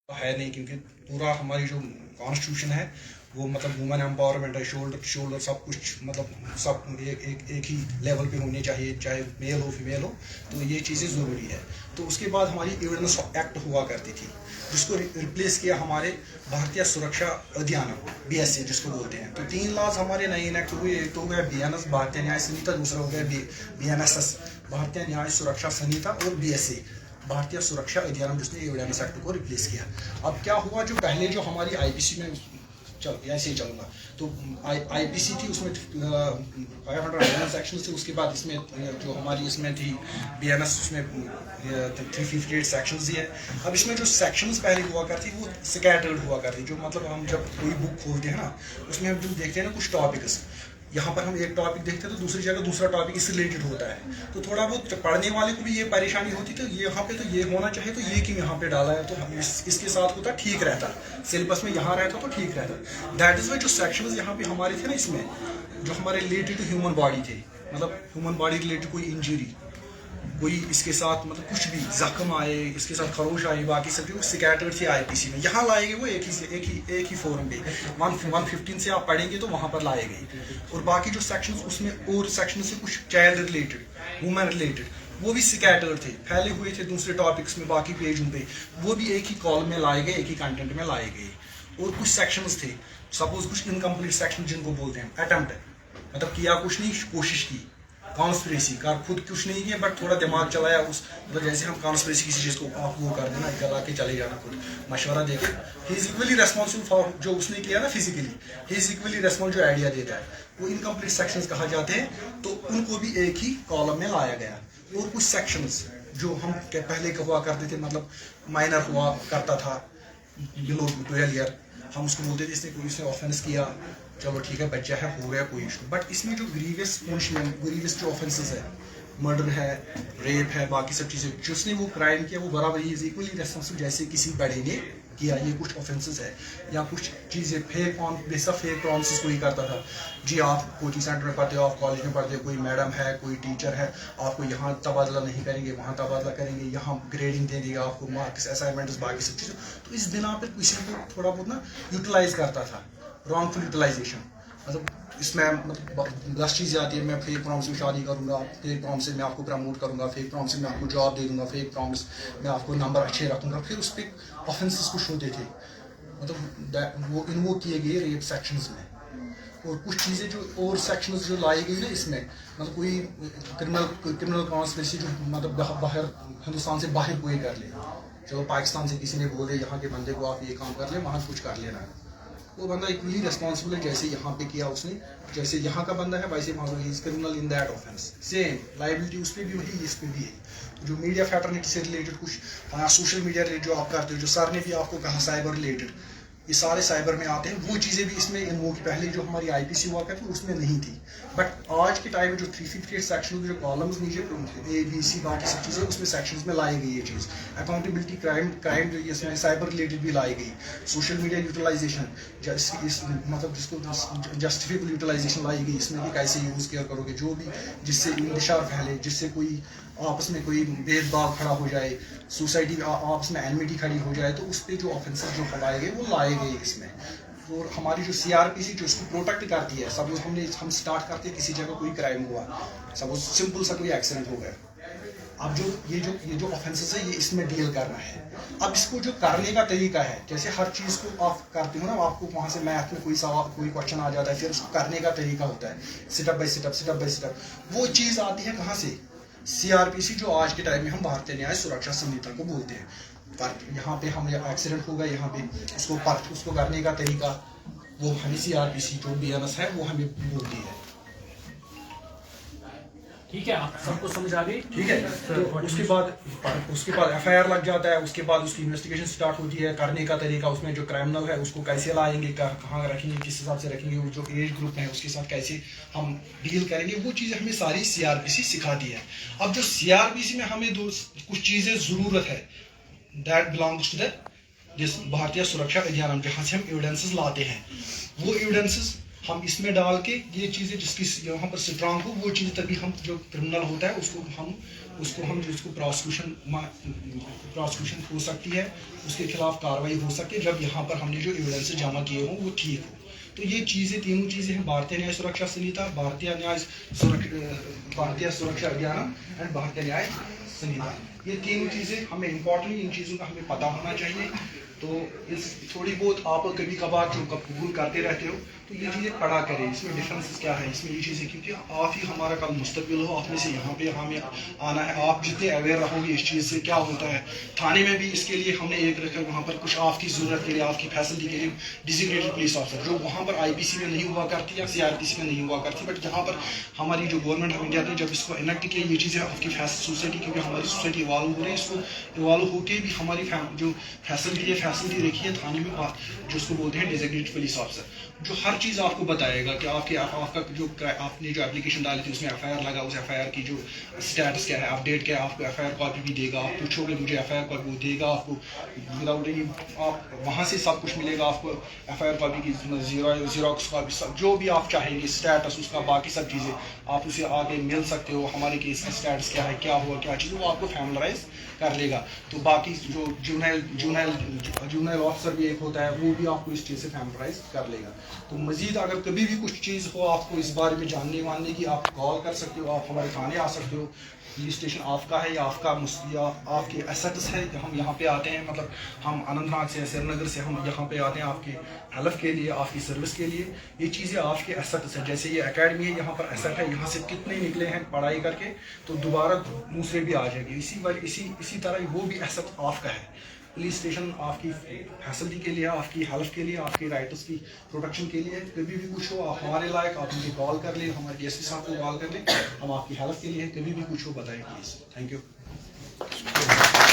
है नहीं, क्योंकि पूरा हमारी जो कॉन्स्टिट्यूशन है वो मतलब वुमेन एम्पावरमेंट है, शोल्डर शोल्डर सब कुछ मतलब सब एक ही लेवल पे होने चाहिए, चाहे मेल हो फीमेल हो, तो ये चीज़ें ज़रूरी है। तो उसके बाद हमारी एविडेंस एक्ट हुआ करती थी, जिसको रिप्लेस किया हमारे भारतीय सुरक्षा अधिनियम BSA जिसको बोलते हैं। तो 3 लॉज हमारे नए इनेक्ट हुए। एक तो हो गया BNS भारतीय न्याय संहिता, दूसरा हो गया BNSS भारतीय न्याय सुरक्षा संहिता, और BSA भारतीय सुरक्षा अधिनियम जिसने एविडेंस एक्ट को रिप्लेस किया। अब क्या हुआ, जो पहले जो हमारी IPC में ऐसे ही चलूंगा, तो IPC थी, उसमें 511 सेक्शन थे। उसके बाद इसमें जो हमारी इसमें थी BNS, उसमें 358 सेक्शन दिए। अब इसमें जो सेक्शंस पहले हुआ करती वो स्कैटर्ड हुआ करती, जो मतलब हम जब कोई बुक खोलते हैं ना, उसमें हम जो देखते हैं ना कुछ टॉपिक्स, यहाँ पर हम एक टॉपिक देखते हैं तो दूसरी जगह दूसरा टॉपिक इससे रिलेटेड होता है, तो थोड़ा बहुत पढ़ने वाले को भी ये परेशानी होती, तो ये यहाँ पे तो ये होना चाहिए, तो ये क्यों यहाँ पे डाला है, तो हम इसके साथ होता ठीक रहता, सिलेबस में यहाँ रहता तो ठीक रहता। दैट इज वाई जो सेक्शंस यहाँ पे हमारे थे ना, इसमें जो हमारे रिलेटेड टू ह्यूमन बॉडी थे, मतलब ह्यूमन बॉडी रिलेटेड कोई इंजरी, कोई इसके साथ मतलब कुछ भी जख्म आए, इसके साथ खरोश आए, बाकी सब जो स्कैटर्ड थे IPC में, यहाँ लाए गए वो एक ही फोरम पे 115 से आप पढ़ेंगे तो वहाँ पर लाए गए। और बाकी जो सेक्शंस उसमें और सेक्शन से कुछ चाइल्ड रिलेटेड, वुमेन रिलेटेड, वो भी स्कैटर्ड थे, फैले हुए थे दूसरे टॉपिक्स में, बाकी पेजों पे, वो भी एक ही कॉलम में लाए गए, एक ही कंटेंट में लाए गए। और कुछ सेक्शंस थे, सपोज कुछ इनकम्प्लीट सेक्शन जिनको बोलते हैं, अटेम्प्ट मतलब किया कुछ नहीं, कोशिश की, कॉन्स्पिरेसी का खुद कुछ नहीं किया बट थोड़ा दिमाग चलाया उस, मतलब जैसे हम कॉन्स्पिरेसी किसी चीज़ को आप वो कर देना, गला के चले जाना, खुद मशवरा देके, he is equally responsible for जो उसने किया ना physically, he is equally responsible जो आइडिया देता है, वो इनकम्प्लीट सेक्शंस कहा जाते हैं, तो उनको भी एक ही कॉलम में लाया गया। और कुछ सेक्शंस जो हम पहले हुआ करते थे, मतलब माइनर हुआ करता था बिलो 12 ईयर, हम उसको बोलते थे इसने कोई उसने ऑफेंस किया, चलो ठीक है बच्चा है, हो गया कोई इशू। बट इसमें जो ग्रीवियस जो ऑफेंसेस है, मर्डर है, रेप है, बाकी सब चीज़ें, जिसने वो क्राइम किया वो बराबर ही इज इक्वली रेस्पॉन्सिबल जैसे किसी बड़े ने किया। ये कुछ ऑफेंसेस है, या कुछ चीज़ें फेक प्रॉमिसेस कोई करता था, जी आप कोचिंग सेंटर में पढ़ते हो, आप कॉलेज में पढ़ते हो, कोई मैडम है, कोई टीचर है, आपको यहाँ तबादला नहीं करेंगे, वहाँ तबादला करेंगे, यहाँ ग्रेडिंग दे देगा आपको, मार्क्स असाइनमेंट्स बाकी सब चीज़ें। तो इस बिना पर किसी को थोड़ा बहुत ना यूटिलाइज करता था, रॉन्गफुल यूटिलाइजेशन, मतलब इसमें मतलब 10 चीज़ें आती है, मैं फेक प्रॉमिस में शादी करूंगा, फेक प्रॉमिस में आपको प्रमोट करूंगा, फेक प्रॉमिस में आपको जॉब दे दूंगा, फेक प्रॉमिस में आपको नंबर अच्छे रखूंगा, फिर उस पर ऑफेंसेस कुछ होते थे, मतलब वो इन्वोक किए गए रेप सेक्शंस में। और कुछ चीज़ें जो और सेक्शंस जो लाई गई ना इसमें, मतलब कोई क्रिमिनल कॉन्स्पिरेसी जो मतलब बाहर हिंदुस्तान से बाहर कोई कर ले, चलो पाकिस्तान से किसी ने बोल दिया यहाँ के बंदे को आप ये काम कर ले, वहाँ कुछ कर लेना, वो बंदा इक्वली रिस्पॉन्सिबल है, जैसे यहाँ पे किया उसने, जैसे यहाँ का बंदा है वैसे वहाँ is criminal in that offence, same liability उस पर भी वही, इस पर भी है। जो मीडिया फैटर्निटी से रिलेटेड कुछ, सोशल मीडिया रिलेटेड जो आप करते हो, जो सर ने भी आपको कहा साइबर रिलेटेड, ये सारे साइबर में आते हैं, वो चीज़ें भी इसमें इन्वोक, पहले जो हमारी IPC हुआ करती उसमें नहीं थी, बट आज के टाइम में जो 358 सेक्शन जो कॉलम्स नीचे ABC बाकी सब चीज़ें उसमें सेक्शंस में लाई गई ये चीज़, अकाउंटेबिलिटी, क्राइम जो इसमें साइबर रिलेटेड भी लाई गई, सोशल मीडिया यूटिलाइजेशन, मतलब जिसको जस्टिफिकेबल यूटिलाइजेशन लाई गई, इसमें भी कैसे यूज़ केयर करोगे, जो भी जिससे इंतशार फैले, जिससे कोई आपस में कोई भेदभाव खड़ा हो जाए, सोसाइटी आपस में एनमिटी खड़ी हो जाए, तो उस पर जो ऑफेंसेस जो लाए गए वो लाए गए इसमें। और हमारी जो CRPC जो इसको प्रोटेक्ट करती है, सपोज हम स्टार्ट करते हैं किसी जगह कोई क्राइम हुआ, सपोज सिंपल सा कोई एक्सीडेंट हो गया, अब जो ये जो ऑफेंसेस है ये इसमें डील करना है। अब इसको जो करने का तरीका है, जैसे हर चीज़ को आप करते हो ना, आपको वहाँ से मैथ में कोई सवाल कोई क्वेश्चन आ जाता है, फिर उसको करने का तरीका होता है, सिटअप बाई सिटअप, वो चीज़ आती है कहाँ से, CRPC जो आज के टाइम में हम भारतीय न्याय सुरक्षा संहिता को बोलते हैं। पर यहाँ पे हम एक्सीडेंट होगा, यहाँ पे उसको करने का तरीका वो हमें CRPC जो BNS है वो हमें बोलती है। ठीक है, आप सबको समझ आ गई? ठीक है, तो उसके बाद FIR लग जाता है, उसके बाद उसकी इन्वेस्टिगेशन स्टार्ट होती है, करने का तरीका, उसमें जो क्रिमिनल है उसको कैसे लाएंगे, कहाँ रखेंगे, किस हिसाब से रखेंगे, जो एज ग्रुप है उसके साथ कैसे हम डील करेंगे, वो चीज़ें हमें सारी CRPC सिखाती है। अब जो CRPC में हमें कुछ चीज़ें ज़रूरत है, दैट बिलोंग्स टू द भारतीय सुरक्षा अधिनियम, जहाँ से हम एविडेंसेस लाते हैं, वो एविडेंसेस हम इसमें डाल के ये चीज़ें जिसकी यहाँ पर स्ट्रांग हो वो चीज़ तभी हम जो क्रिमिनल होता है उसको प्रोसिक्यूशन हो सकती है, उसके खिलाफ कार्रवाई हो सकती है जब यहाँ पर हमने जो एविडेंस जमा किए हों वो ठीक हो। तो ये चीज़ें तीनों चीज़ें हैं, भारतीय न्याय सुरक्षा संहिता, भारतीय सुरक्षा अभियान एंड भारतीय न्याय संहिता, ये तीनों चीज़ें हमें इम्पोर्टेंट, इन चीज़ों का हमें पता होना चाहिए। तो इस थोड़ी बहुत आप कभी कभार जो कबूल करते रहते हो तो ये चीज़ें पढ़ा करें, इसमें डिफरेंस क्या है, इसमें ये चीज़ें, क्योंकि आप ही हमारा कल मुस्तकबिल हो, आप में से यहाँ पे हमें आना है। आप जितने अवेयर रहोगे इस चीज़ से क्या होता है, थाने में भी इसके लिए हमने एक रखा वहाँ पर कुछ आपकी ज़रूरत के लिए, आपकी फैसिलिटी के लिए डिजिग्नेटेड पुलिस ऑफिसर जो वहाँ पर IPC में नहीं हुआ करती या CRPC में नहीं हुआ करती, बट यहाँ पर हमारी जो गवर्नमेंट ऑफ इंडिया ने जब इसको इनेक्ट किया ये चीज़ें आपकी सोसाइटी, क्योंकि हमारी सोसाइटी इवॉल्व हो रही है, इसको इवॉल्व होकर भी हमारी जो फैसिलिटी रखी है थाने में, जो उसको बोलते हैं डेजिग्नेटेड पुलिस ऑफिसर, जो हर चीज़ आपको बताएगा कि आपका जो आपने जो एप्लीकेशन डाली थी उसमें FIR लगा, उस FIR की जो स्टेटस क्या है, अपडेट क्या है, आपको FIR कॉपी भी देगा, आप पूछोगे मुझे FIR कॉपी, वो देगा आपको विदाउट एनी, आप वहाँ से सब कुछ मिलेगा आपको, FIR कॉपी की जीरोक्स कॉपी, सब जो भी आप चाहेंगे, स्टेटस उसका, बाकी सब चीज़ें आप उसे आगे मिल सकते हो, हमारे केस का स्टेटस क्या है, क्या हुआ, क्या चीज़, वो आपको फैमिलराइज कर लेगा। तो बाकी जो जूनाइल ऑफिसर भी एक होता है वो भी आपको इस चीज़ से फैमिलराइज कर लेगा। तो मजीद अगर कभी भी कुछ चीज़ हो आपको इस बारे में जानने वानने की, आप कॉल कर सकते हो, आप हमारे थाने आ सकते हो, पुलिस स्टेशन आपका है या आपके एसेट्स है, हम यहाँ पे आते हैं, मतलब हम अनंतनाग से, श्रीनगर से हम यहाँ पे आते हैं आपके हेल्प के लिए, आपकी सर्विस के लिए। ये चीज़ें आपके एसेट्स हैं, जैसे ये एकेडमी है, यहाँ पर एसेट है, यहाँ से कितने निकले हैं पढ़ाई करके तो दोबारा दूसरे भी आ जाएंगे, इसी तरह वो भी एसेट आपका है। पुलिस स्टेशन आपकी फैसिलिटी के लिए, आपकी हेल्प के लिए, आपके राइट्स की प्रोटेक्शन के लिए, कभी भी कुछ हो आप हमारे लायक, आप मुझे कॉल कर लें, हमारे DSP साहब को कॉल कर लें, हम आपकी हेल्प के लिए कभी भी कुछ हो बताएं प्लीज़। Thank you.